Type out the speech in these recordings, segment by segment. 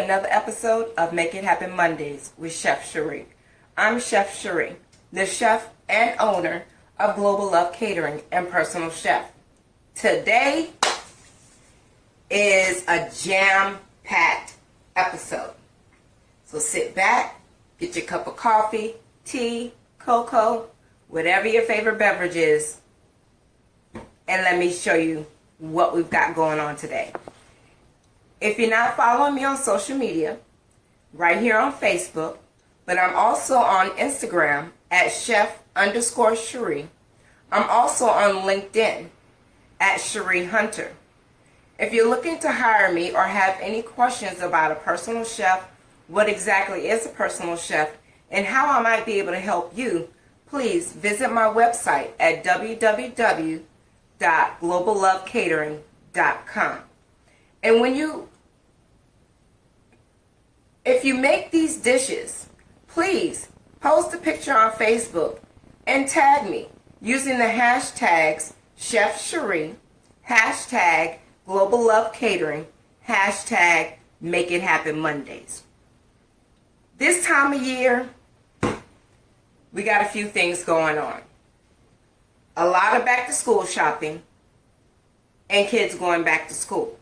another episode of Make It Happen Mondays with Chef Cherie. I'm Chef Cherie, the chef and owner of Global Love Catering and personal chef. Today is a jam-packed episode. So sit back, get your cup of coffee, tea, cocoa, whatever your favorite beverage is, and let me show you what we've got going on today. If you're not following me on social media, right here on Facebook, but I'm also on Instagram at chef_Cherie. I'm also on LinkedIn at Cherie Hunter. If you're looking to hire me or have any questions about a personal chef, what exactly is a personal chef, and how I might be able to help you, please visit my website at www.globallovecatering.com. And if you make these dishes, please post a picture on Facebook and tag me using the hashtags Chef Cherie, hashtag Global Love Catering, hashtag Make It Happen Mondays. This time of year, we got a few things going on. A lot of back to school shopping and kids going back to school.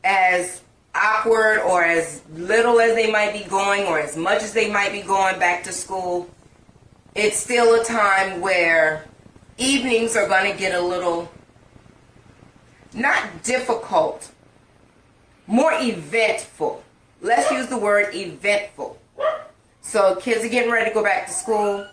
As awkward or as little as they might be going or as much as they might be going back to school, it's still a time where evenings are going to get a little, not difficult, more eventful. Let's use the word eventful. So kids are getting ready to go back to school.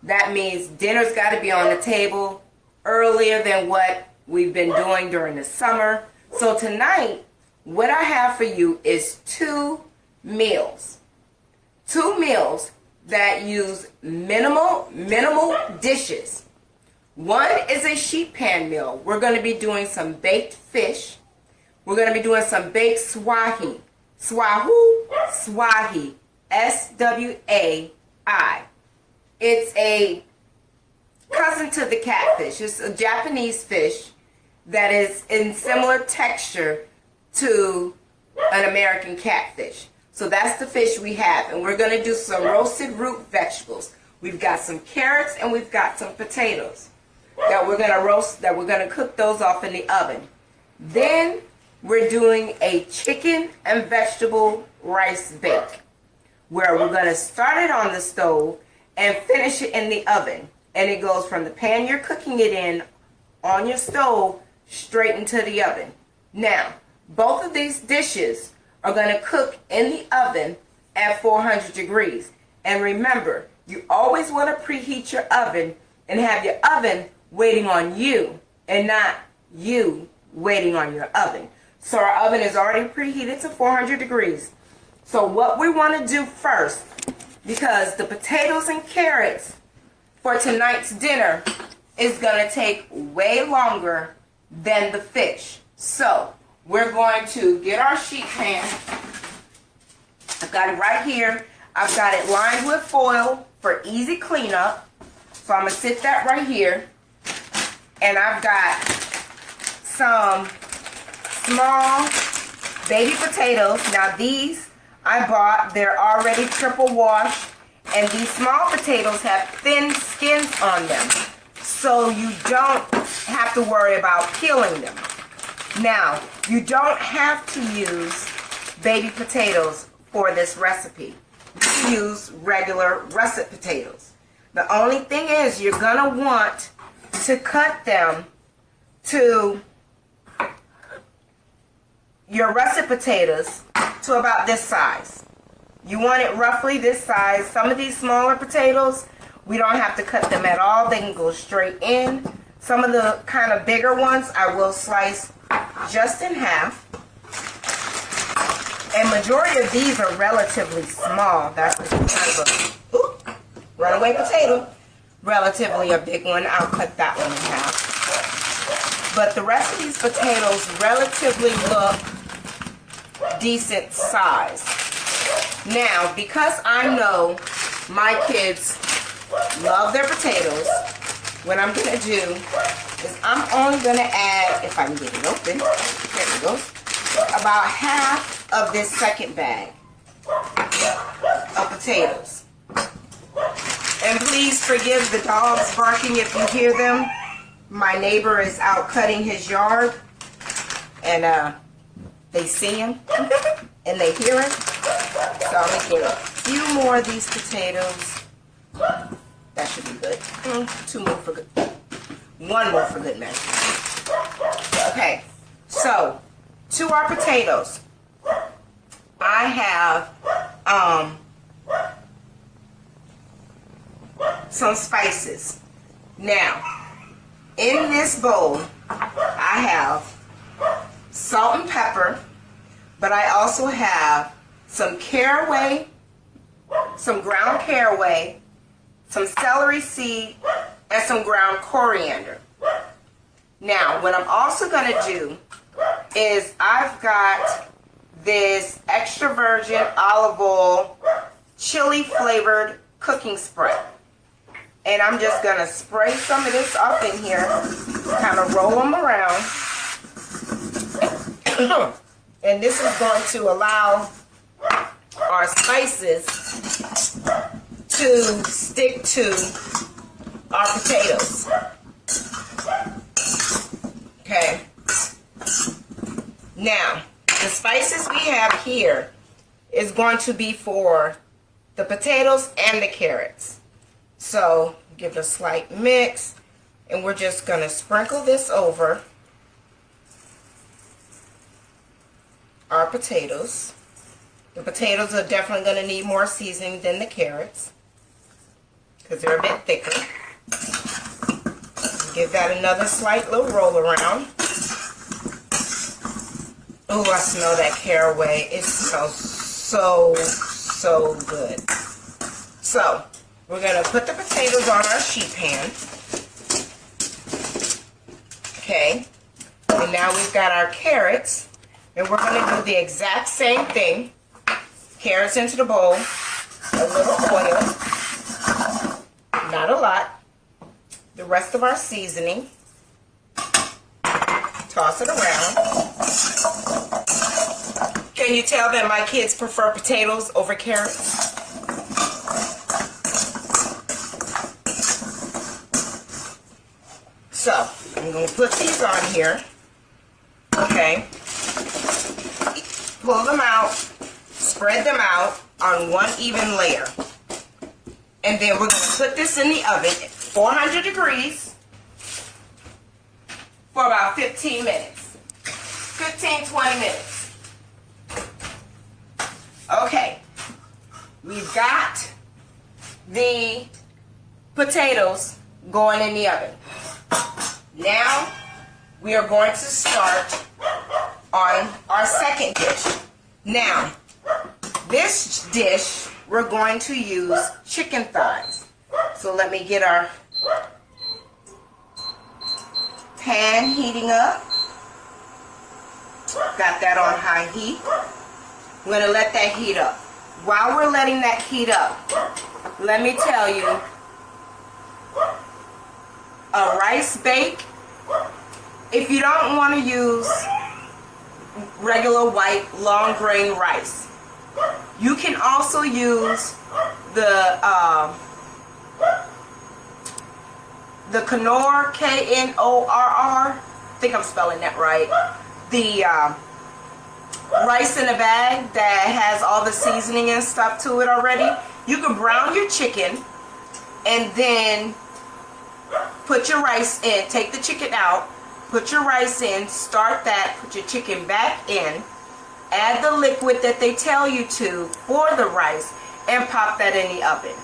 That means dinner's got to be on the table earlier than what we've been doing during the summer. So tonight, what I have for you is two meals. Two meals that use minimal dishes. One is a sheet pan meal. We're going to be doing some baked fish. We're going to be doing some baked swahi. Swahi. S-W-A-I. It's a cousin to the catfish. It's a Japanese fish that is in similar texture to an American catfish. So that's the fish we have. And we're going to do some roasted root vegetables. We've got some carrots and we've got some potatoes that we're going to roast, that we're going to cook those off in the oven. Then we're doing a chicken and vegetable rice bake, where we're going to start it on the stove and finish it in the oven. And it goes from the pan you're cooking it in on your stove straight into the oven. Now, both of these dishes are going to cook in the oven at 400 degrees. And remember, you always want to preheat your oven and have your oven waiting on you and not you waiting on your oven. So our oven is already preheated to 400 degrees. So what we want to do first, because the potatoes and carrots for tonight's dinner is going to take way longer than the fish. So we're going to get our sheet pan. I've got it right here. I've got it lined with foil for easy cleanup. So I'm going to sit that right here. And I've got some small baby potatoes. Now these I bought, they're already triple washed. And these small potatoes have thin skins on them. So you don't have to worry about peeling them. Now, you don't have to use baby potatoes for this recipe. You can use regular russet potatoes. The only thing is you're going to want to cut them to your russet potatoes to about this size. You want it roughly this size. Some of these smaller potatoes, we don't have to cut them at all. They can go straight in. Some of the kind of bigger ones I will slice just in half. And majority of these are relatively small. That's kind of a runaway potato. Relatively a big one. I'll cut that one in half. But the rest of these potatoes relatively look decent size. Now, because I know my kids love their potatoes, what I'm going to do is I'm only going to add, if I can get it open, there we go, about half of this second bag of potatoes. And please forgive the dogs barking if you hear them. My neighbor is out cutting his yard, and they see him and they hear him. So I'm gonna get a few more of these potatoes. That should be good. 2 more for good. 1 more for good measure. Okay, so to our potatoes, I have some spices. Now, in this bowl, I have salt and pepper, but I also have some caraway, some ground caraway, some celery seed, and some ground coriander. Now, what I'm also going to do is I've got this extra virgin olive oil chili flavored cooking spray. And I'm just going to spray some of this up in here, kind of roll them around. And this is going to allow our spices to stick to our potatoes. Okay. Now, the spices we have here is going to be for the potatoes and the carrots. So, give it a slight mix, and we're just going to sprinkle this over our potatoes. The potatoes are definitely going to need more seasoning than the carrots because they're a bit thicker. Give that another slight little roll around. Oh, I smell that caraway. It smells so good. So, we're going to put the potatoes on our sheet pan. Okay. And now we've got our carrots. And we're going to do the exact same thing. Carrots into the bowl. A little oil. Not a lot. The rest of our seasoning. Toss it around. Can you tell that my kids prefer potatoes over carrots? So, I'm going to put these on here. Okay. Pull them out. Spread them out on one even layer. And then we're going to put this in the oven at 400 degrees for about 15 minutes. 15-20 minutes. Okay. We've got the potatoes going in the oven. Now, we are going to start on our second dish. Now, this dish, we're going to use chicken thighs. So let me get our pan heating up. Got that on high heat. We're going to let that heat up. While we're letting that heat up, let me tell you, a rice bake, if you don't want to use regular white long grain rice, you can also use the Knorr, K-N-O-R-R, I think I'm spelling that right, the rice in a bag that has all the seasoning and stuff to it already. You can brown your chicken and then put your rice in, take the chicken out, put your rice in, start that, put your chicken back in, add the liquid that they tell you to for the rice, and pop that in the oven.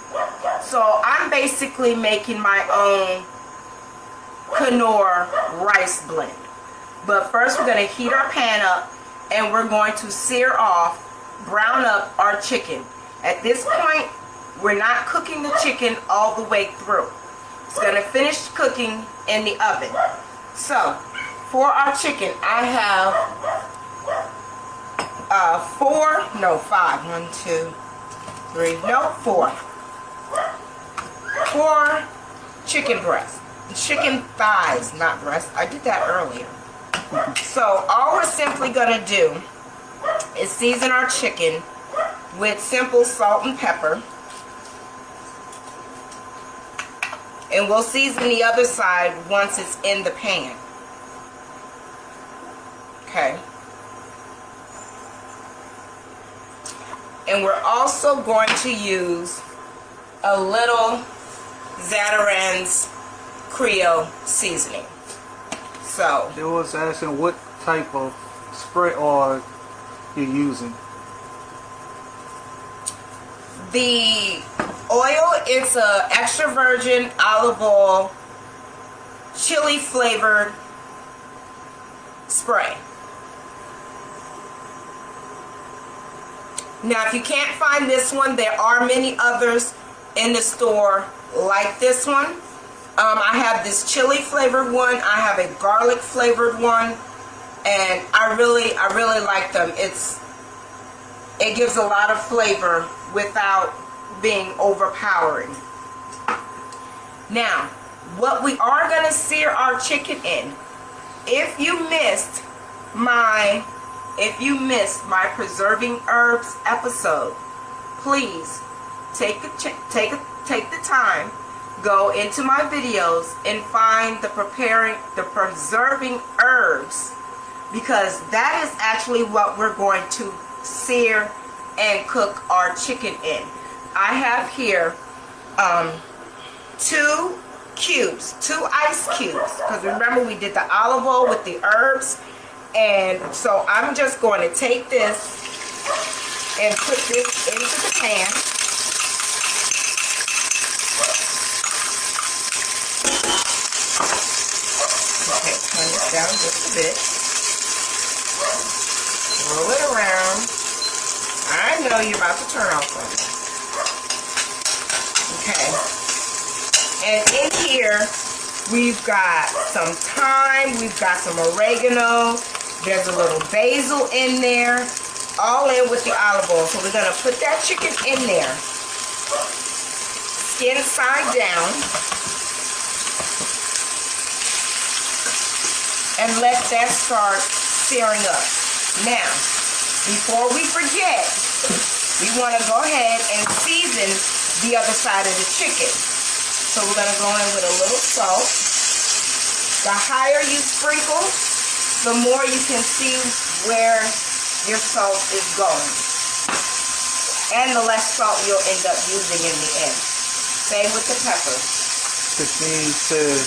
So I'm basically making my own Knorr rice blend. But first we're going to heat our pan up and we're going to sear off, brown up our chicken. At this point, we're not cooking the chicken all the way through. It's going to finish cooking in the oven. So, for our chicken, I have 4 chicken breasts. Chicken thighs, not breasts. I did that earlier. So, all we're simply going to do is season our chicken with simple salt and pepper. And we'll season the other side once it's in the pan. Okay. And we're also going to use a little Zatarain's Creole seasoning. So they was asking what type of spray oil you're using. The oil, it's a extra virgin olive oil, chili flavored spray. Now, if you can't find this one, there are many others in the store like this one. I have this chili flavored one. I have a garlic flavored one, and I really like them. It gives a lot of flavor without being overpowering. Now, what we are going to sear our chicken in. If you missed my preserving herbs episode, please take the time, go into my videos and find the preserving herbs, because that is actually what we're going to sear and cook our chicken in. I have here 2 cubes, 2 ice cubes, because remember we did the olive oil with the herbs. And so I'm just going to take this and put this into the pan. Okay, turn this down just a bit. Roll it around. I know you're about to turn off on me. Okay. And in here, we've got some thyme, we've got some oregano, there's a little basil in there, all in with the olive oil. So we're going to put that chicken in there, skin side down, and let that start searing up. Now, before we forget, we want to go ahead and season the other side of the chicken. So we're going to go in with a little salt. The higher you sprinkle, the more you can see where your salt is going. And the less salt you'll end up using in the end. Same with the pepper. Christine says,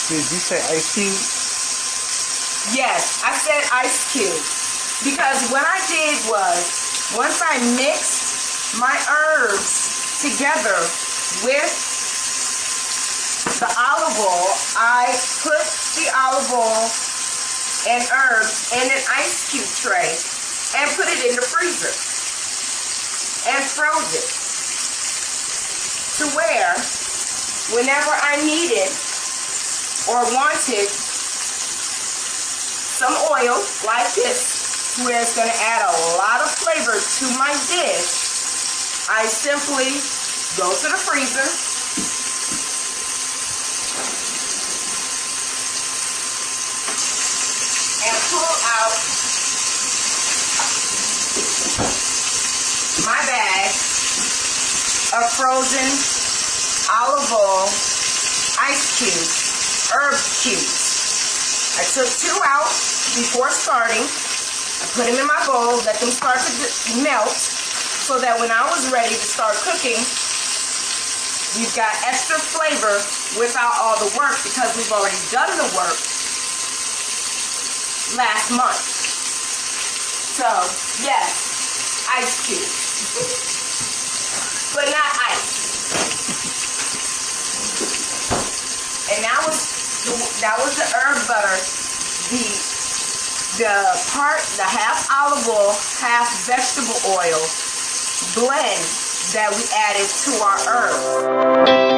did you say ice cube? Yes, I said ice cube. Because what I did was, once I mixed my herbs together with the olive oil, I put the olive oil and herbs in an ice cube tray and put it in the freezer and froze it to where whenever I needed or wanted some oil like this, where it's going to add a lot of flavor to my dish, I simply go to the freezer, and pull out my bag of frozen olive oil ice cubes, herb cubes. I took 2 out before starting. I put them in my bowl, let them start to melt, so that when I was ready to start cooking, we've got extra flavor without all the work, because we've already done the work last month. So, yes, ice cubes. But not ice. And that was the herb butter, the half olive oil, half vegetable oil blend that we added to our herbs.